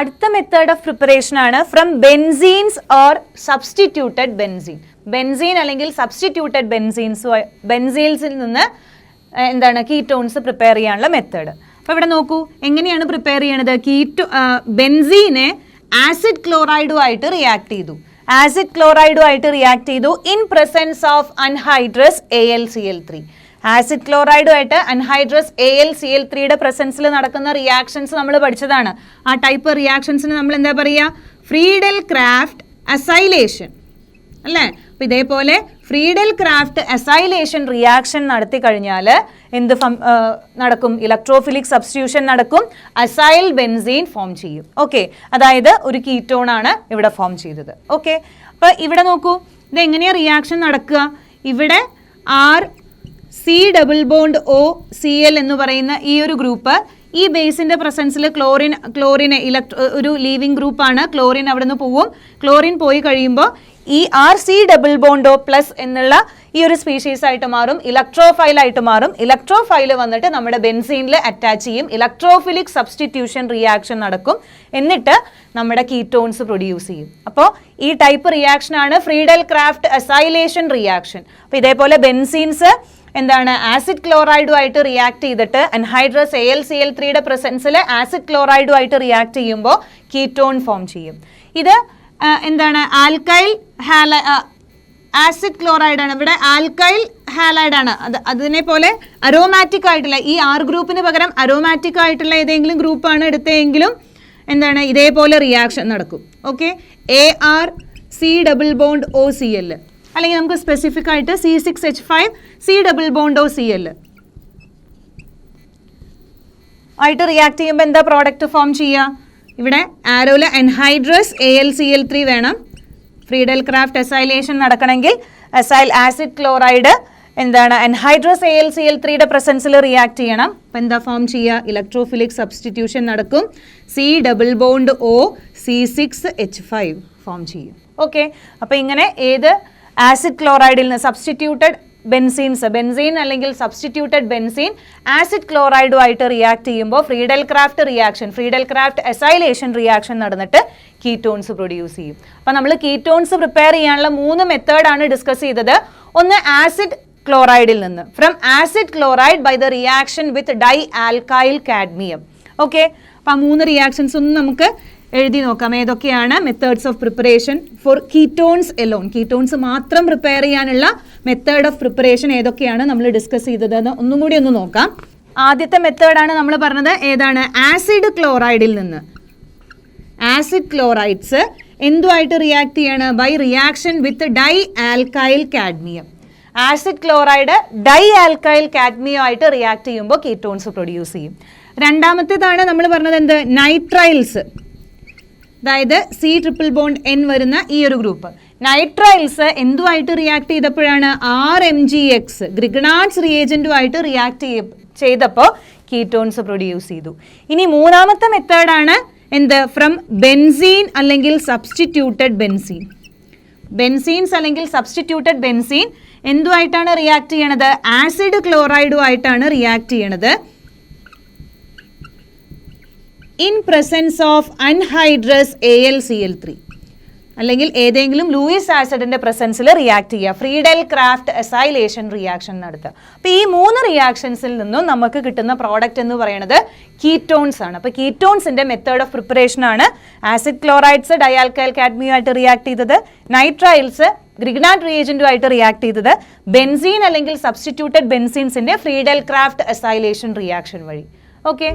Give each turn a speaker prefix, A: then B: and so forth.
A: അടുത്ത method of preparation ആണ് from benzenes or substituted benzene. Benzene അല്ലെങ്കിൽ സബ്സ്റ്റിറ്റ്യൂട്ടഡ് ബെൻസീൻസിൽ നിന്ന് എന്താണ് കീറ്റോൺസ് പ്രിപ്പയർ ചെയ്യാനുള്ള മെത്തേഡ്. അപ്പോൾ ഇവിടെ നോക്കൂ എങ്ങനെയാണ് പ്രിപ്പയർ ചെയ്യണത്. ബെൻസീനെ ആസിഡ് ക്ലോറൈഡുമായിട്ട് റിയാക്ട് ചെയ്തു. ആസിഡ് ക്ലോറൈഡുമായിട്ട് റിയാക്ട് ചെയ്തു in presence of anhydrous AlCl3. Acid ക്ലോറൈഡുമായിട്ട് അൺഹൈഡ്രസ് AlCl3യുടെ പ്രസൻസിൽ നടക്കുന്ന റിയാക്ഷൻസ് നമ്മൾ പഠിച്ചതാണ്. ആ ടൈപ്പ് റിയാക്ഷൻസിന് നമ്മൾ എന്താ പറയുക, ഫ്രീഡൽ ക്രാഫ്റ്റ് അസൈലേഷൻ അല്ലേ. അപ്പോൾ ഇതേപോലെ ഫ്രീഡൽ ക്രാഫ്റ്റ് അസൈലേഷൻ റിയാക്ഷൻ നടത്തി കഴിഞ്ഞാൽ എന്ത് നടക്കും, ഇലക്ട്രോഫിലിക് സബ്സ്റ്റിറ്റ്യൂഷൻ നടക്കും, അസൈൽ ബെൻസീൻ ഫോം ചെയ്യും. ഓക്കെ, അതായത് ഒരു കീറ്റോൺ ആണ് ഇവിടെ ഫോം ചെയ്തത്. ഓക്കെ, അപ്പോൾ ഇവിടെ നോക്കൂ ഇത് എങ്ങനെയാണ് റിയാക്ഷൻ നടക്കുക. ഇവിടെ RC≡OCl എന്ന് പറയുന്ന ഈ ഒരു ഗ്രൂപ്പ്, ഈ ബേസിന്റെ പ്രസൻസിൽ ക്ലോറിൻ ഒരു ലീവിംഗ് ഗ്രൂപ്പാണ്. ക്ലോറിൻ അവിടെ നിന്ന് പോവും. ക്ലോറിൻ പോയി കഴിയുമ്പോൾ ഈ RC≡O+ എന്നുള്ള ഈ ഒരു സ്പീഷീസ് ആയിട്ട് മാറും, ഇലക്ട്രോഫൈൽ ആയിട്ട് മാറും. ഇലക്ട്രോഫൈൽ വന്നിട്ട് നമ്മുടെ ബെൻസീനിൽ അറ്റാച്ച് ചെയ്യും. ഇലക്ട്രോഫിലിക് സബ്സ്റ്റിറ്റ്യൂഷൻ റിയാക്ഷൻ നടക്കും. എന്നിട്ട് നമ്മുടെ കീറ്റോൺസ് പ്രൊഡ്യൂസ് ചെയ്യും. അപ്പോൾ ഈ ടൈപ്പ് റിയാക്ഷൻ ആണ് ഫ്രീഡൽ ക്രാഫ്റ്റ് അസൈലേഷൻ റിയാക്ഷൻ. അപ്പോൾ ഇതേപോലെ ബെൻസീൻസ് എന്താണ് ആസിഡ് ക്ലോറൈഡുമായിട്ട് റിയാക്ട് ചെയ്തിട്ട് അൺഹൈഡ്രസ് AlCl3യുടെ പ്രസൻസിൽ ആസിഡ് ക്ലോറൈഡുമായിട്ട് റിയാക്ട് ചെയ്യുമ്പോൾ കീറ്റോൺ ഫോം ചെയ്യും. ഇത് എന്താണ് ആൽക്കൈൽ ആസിഡ് ക്ലോറൈഡ് ആണ്. ഇവിടെ ആൽക്കൈൽ ഹാലൈഡ് ആണ്. അതിനെ പോലെ അരോമാറ്റിക് ആയിട്ടുള്ള ഈ R ഗ്രൂപ്പിന് പകരം അരോമാറ്റിക് ആയിട്ടുള്ള ഏതെങ്കിലും ഗ്രൂപ്പാണ് എടുത്തതെങ്കിലും എന്താണ് ഇതേപോലെ റിയാക്ഷൻ നടക്കും. ഓക്കെ, ARC≡OCl അല്ലെങ്കിൽ നമുക്ക് സ്പെസിഫിക് ആയിട്ട് C6H5C≡OCl ആയിട്ട് റിയാക്ട് ചെയ്യുമ്പോൾ എന്താ പ്രോഡക്റ്റ് ഫോം ചെയ്യുക. ഇവിടെ ആരോയിൽ അൺഹൈഡ്രസ് AlCl3 വേണം. ഫ്രീഡൽ ക്രാഫ്റ്റ് അസൈലേഷൻ നടക്കണമെങ്കിൽ ആസിഡ് ക്ലോറൈഡ് എന്താണ് അൺഹൈഡ്രസ് AlCl3യുടെ പ്രസൻസിൽ റിയാക്ട് ചെയ്യണം. അപ്പം എന്താ ഫോം ചെയ്യുക, ഇലക്ട്രോഫിലിക് സബ്സ്റ്റിറ്റ്യൂഷൻ നടക്കും. C≡O C6H5 ഫോം ചെയ്യും. ഓക്കെ, അപ്പോൾ ഇങ്ങനെ ഏത് ആസിഡ് ക്ലോറൈഡിൽ നിന്ന് സബ്സ്റ്റിറ്റ്യൂട്ടഡ് ബെൻസീൻ അല്ലെങ്കിൽ സബ്സ്റ്റിറ്റ്യൂട്ടഡ് ബെൻസീൻ ആസിഡ് ക്ലോറൈഡുമായിട്ട് റിയാക്ട് ചെയ്യുമ്പോൾ ഫ്രീഡൽ ക്രാഫ്റ്റ് അസൈലേഷൻ റിയാക്ഷൻ നടന്നിട്ട് കീറ്റോൺസ് പ്രൊഡ്യൂസ് ചെയ്യും. അപ്പോൾ നമ്മൾ കീറ്റോൺസ് പ്രിപ്പയർ ചെയ്യാനുള്ള 3 മെത്തേഡാണ് ഡിസ്കസ് ചെയ്തത്. ഒന്ന് ആസിഡ് ക്ലോറൈഡിൽ നിന്ന്, from acid chloride by the reaction with dialkyl cadmium. Okay, അപ്പോൾ ആ 3 റിയാക്ഷൻസ് ഒന്ന് നമുക്ക് എഴുതി നോക്കാം. ഏതൊക്കെയാണ് methods of preparation for ketones alone, ketones മാത്രം പ്രിപ്പയർ ചെയ്യാനുള്ള മെത്തേഡ് ഓഫ് പ്രിപ്പറേഷൻ ഏതൊക്കെയാണ് നമ്മൾ ഡിസ്കസ് ചെയ്തതെന്ന് ഒന്നും കൂടി ഒന്ന് നോക്കാം. ആദ്യത്തെ മെത്തേഡാണ് നമ്മൾ പറഞ്ഞത്, ഏതാണ്, ആസിഡ് ക്ലോറൈഡിൽ നിന്ന്. ആസിഡ് ക്ലോറൈഡ്സ് എന്തുമായിട്ട് റിയാക്ട് ചെയ്യണം, by reaction with dialkyl cadmium. Acid chloride dialkyl cadmium ആയിട്ട് റിയാക്ട് ചെയ്യുമ്പോൾ കീറ്റോൺസ് പ്രൊഡ്യൂസ് ചെയ്യും. രണ്ടാമത്തേതാണ് നമ്മൾ പറഞ്ഞത് എന്ത്, നൈട്രൈൽസ്, അതായത് C≡N വരുന്ന ഈ ഒരു ഗ്രൂപ്പ്. നൈട്രൈൽസ് എന്തുമായിട്ട് റിയാക്ട് ചെയ്തപ്പോഴാണ്, RMgX ഗ്രിഗ്നാർഡ്സ് റിയേജന്റുമായിട്ട് റിയാക്ട് ചെയ്തപ്പോൾ കീറ്റോൺസ് പ്രൊഡ്യൂസ് ചെയ്തു. ഇനി മൂന്നാമത്തെ മെത്തേഡാണ് എന്ത്, ഫ്രം ബെൻസീൻ അല്ലെങ്കിൽ സബ്സ്റ്റിറ്റ്യൂട്ടഡ് ബെൻസീൻ. ബെൻസീൻസ് അല്ലെങ്കിൽ സബ്സ്റ്റിറ്റ്യൂട്ടഡ് ബെൻസീൻ എന്തുമായിട്ടാണ് റിയാക്ട് ചെയ്യണത്, ആസിഡ് ക്ലോറൈഡുമായിട്ടാണ് റിയാക്ട് ചെയ്യണത് in presence of anhydrous AlCl3 അല്ലെങ്കിൽ ഏതെങ്കിലും ലൂയിസ് ആസിഡിന്റെ പ്രസൻസിൽ റിയാക്ട് ചെയ്യുക, ഫ്രീഡൽ ക്രാഫ്റ്റ് അസൈലേഷൻ റിയാക്ഷൻ നടത്തുക. അപ്പോൾ ഈ 3 റിയാക്ഷൻസിൽ നിന്നും നമുക്ക് കിട്ടുന്ന പ്രോഡക്റ്റ് എന്ന് പറയുന്നത് കീറ്റോൺസ് ആണ്. അപ്പോൾ കീറ്റോൺസിന്റെ മെത്തേഡ് ഓഫ് പ്രിപ്പറേഷൻ ആണ് ആസിഡ് ക്ലോറൈഡ്സ് ഡൈആൽക്കൈൽ കാഡ്മിയമായിട്ട് റിയാക്ട് ചെയ്തത്, നൈട്രൈൽസ് ഗ്രിഗ്നാർഡ് റിയേജന്റുമായിട്ട് റിയാക്ട് ചെയ്തത്, ബെൻസീൻ അല്ലെങ്കിൽ സബ്സ്റ്റിറ്റ്യൂട്ടഡ് ബെൻസീൻസിന്റെ ഫ്രീഡൽ ക്രാഫ്റ്റ് അസൈലേഷൻ റിയാക്ഷൻ വഴി. ഓക്കെ.